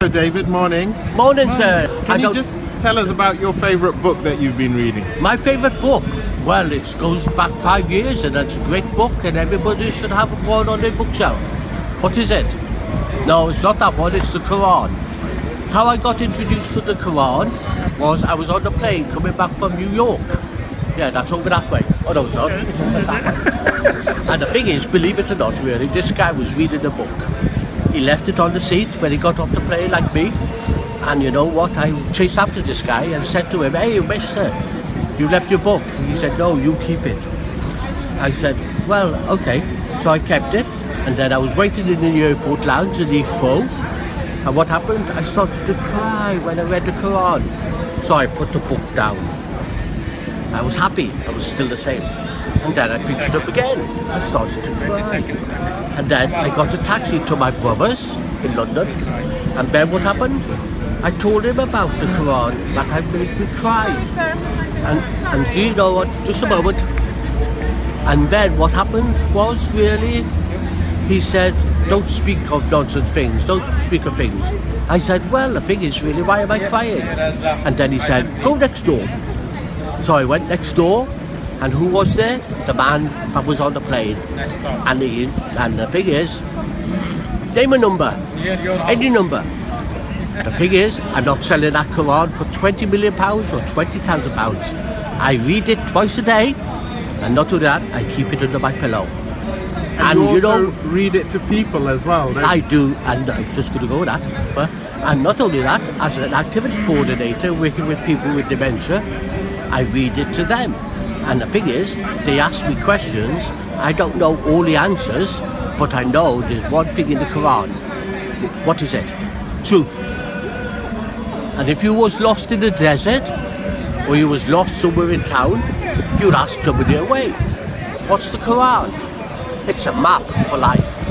Hello David, morning. Morning, sir. Can you just tell us about your favourite book that you've been reading? My favourite book? Well, it goes back 5 years and it's a great book and everybody should have one on their bookshelf. What is it? No, it's not that one, it's the Quran. How I got introduced to the Quran was I was on the plane coming back from New York. Yeah, that's over that way. Oh no, it's not. It's over that way. And the thing is, believe it or not, really, this guy was reading a book. He left it on the seat when he got off the plane like me. And you know what? I chased after this guy and said to him, "Hey, mister, you left your book." He said, "No, you keep it." I said, "Well, okay." So I kept it. And then I was waiting in the airport lounge in Heathrow. And what happened? I started to cry when I read the Quran. So I put the book down. I was happy. I was still the same. And then I picked it up again. I started to cry. And then I got a taxi to my brother's in London. And then what happened? I told him about the Quran that had made me cry. And do you know what? Just a moment. And then what happened was really, he said, "Don't speak of nonsense things, don't speak of things." I said, "Well, the thing is really, why am I crying?" And then he said, "Go next door." So I went next door, and who was there? The man that was on the plane. And the thing is, name a number, any number. The thing is, I'm not selling that Quran for £20 million or £20,000. I read it twice a day, and not only that, I keep it under my pillow. And you also read it to people as well, don't you? I do, and I'm just going to go with that. And not only that, as an activity coordinator working with people with dementia, I read it to them. And the thing is, they ask me questions, I don't know all the answers, but I know there's one thing in the Quran. What is it? Truth. And if you was lost in the desert, or you was lost somewhere in town, you'd ask somebody away. What's the Quran? It's a map for life.